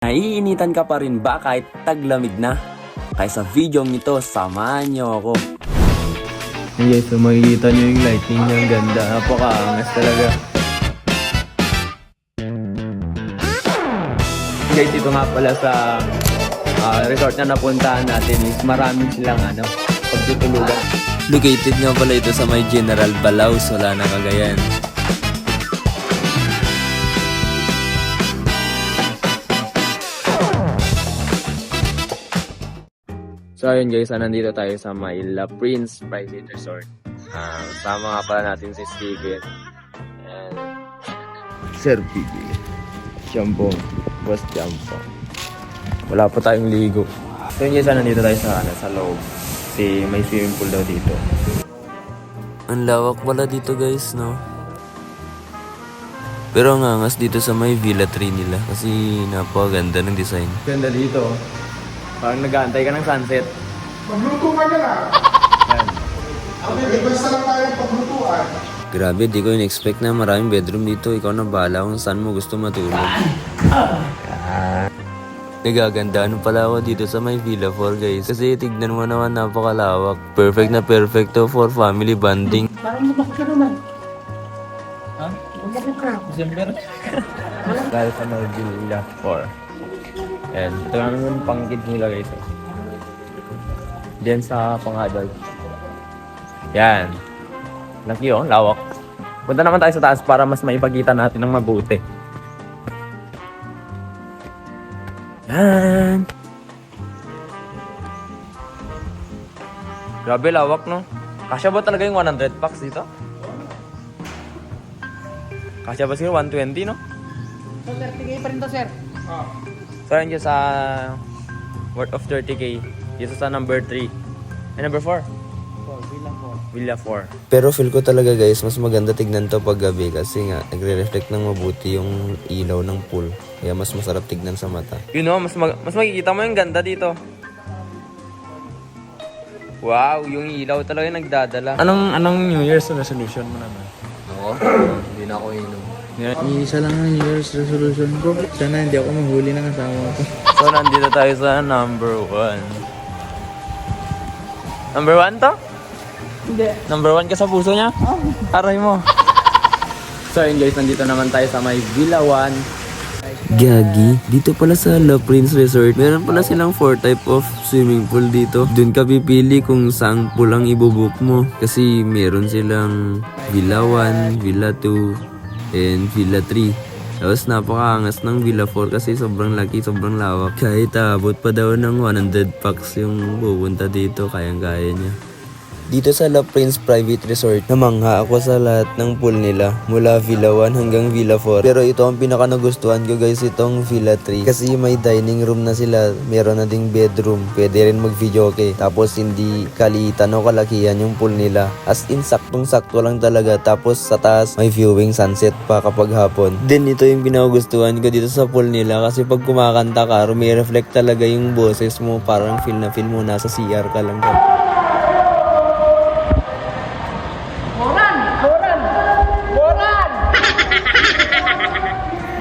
Naiinitan ka pa rin ba kahit taglamig na? Kaya sa video nito, samahan niyo ako. Guys, so makikita nyo yung lighting niya, ang ganda. Napaka-angas talaga. Guys, ito nga pala sa resort na napuntahan natin is marami silang pagtutulugan. Located nga pala ito sa may General Balao, Solana, Cagayan. So ayun guys, nandito tayo sa may La Prince Private Resort. Sama nga pala natin si Steven and Sir PG. Jampong, Boss Jampong. Wala pa tayong ligo. So yun guys, nandito tayo sa loob. Kasi may swimming pool daw dito. Ang lawak pala dito guys, no? Pero ang angas dito sa may Villa 3 nila kasi napakaganda ng design. Ganda dito. Parang nag-aantay ka ng sunset. Magluto ka na lang. Okay, basta lang tayo paglutuan. Grabe, di ko in-expect na maraming bedroom dito. Ikaw na bahala kung saan mo gusto matulog. Nagagandaan pala ako dito sa may Villa 4 guys. Kasi tignan mo naman, napakalawak. Perfect na perfect to for family bonding. Parang lumaki ka naman. Ha? Lumaki ka. December. Dahil sa may Villa 4. And ito naman yung pang-kids nila guys. Diyan sa pang-adult. Yan. Laki oh, lawak. Punta naman tayo sa taas para mas maipagkita natin ng mabuti. Yan. Grabe lawak no. Kasya ba talaga yung 100 packs dito? Kasya ba siguro 120 no? So, 30K pa rin to, sir. So yun dyan sa worth of 30k. Dito sa number 3. And number 4? Villa 4. Pero feel ko talaga guys, mas maganda tignan to pag gabi kasi nga nagre-reflect ng mabuti yung ilaw ng pool. Kaya mas masarap tignan sa mata. You know, mas makikita mo yung ganda dito. Wow, yung ilaw talaga yung nagdadala. Anong New Year's resolution mo naman? Ako? Hindi na ako inom. Isa lang ang New Year's resolution ko. Sana hindi ako mahuli ng asawa ko. So nandito tayo sa number 1. Number 1 to? Hindi. Number 1 ka sa puso niya? Aray mo. So yun guys, nandito naman tayo sa may Villa 1. Gagi, dito pala sa La Prince Resort, meron pala silang 4 type of swimming pool dito. Doon ka pipili kung saang pool ang ibubook mo. Kasi meron silang Villa 1, Villa 2, and Villa 3. Tapos napakaangas ng Villa 4 kasi sobrang laki, sobrang lawak. Kahit abot pa daw ng 100 packs yung pupunta dito, kayang-kaya niya. Dito sa La Prince Private Resort, namangha ako sa lahat ng pool nila. Mula Villa 1 hanggang Villa 4. Pero ito ang pinaka nagustuhan ko guys, itong Villa 3. Kasi may dining room na sila. Meron na ding bedroom. Pwede rin mag-video okay. Tapos hindi kaliitan o kalakihan yung pool nila. As in, saktong-sakto lang talaga. Tapos sa taas, may viewing sunset pa kapag hapon. Then ito yung pinagustuhan ko dito sa pool nila. Kasi pag kumakanta ka, reflect talaga yung boses mo. Parang feel na feel mo nasa CR ka lang.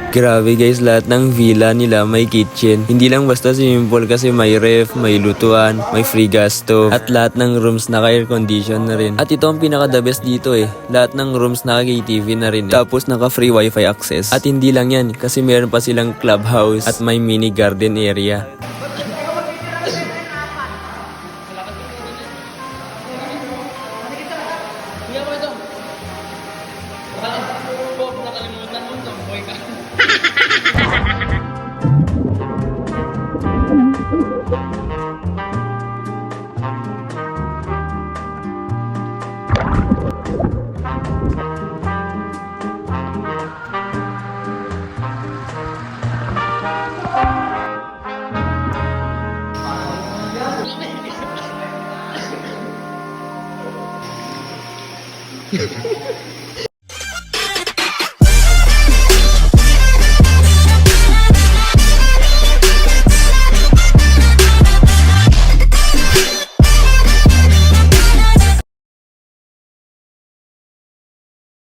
Grabe guys, lahat ng villa nila may kitchen. Hindi lang basta swimming pool kasi may ref, may lutuan, may free gas stove, at lahat ng rooms naka-air condition na rin. At ito ang pinaka-the best dito eh. Lahat ng rooms naka-KTV na rin. Tapos naka-free wifi access. At hindi lang yan, kasi meron pa silang clubhouse at may mini garden area.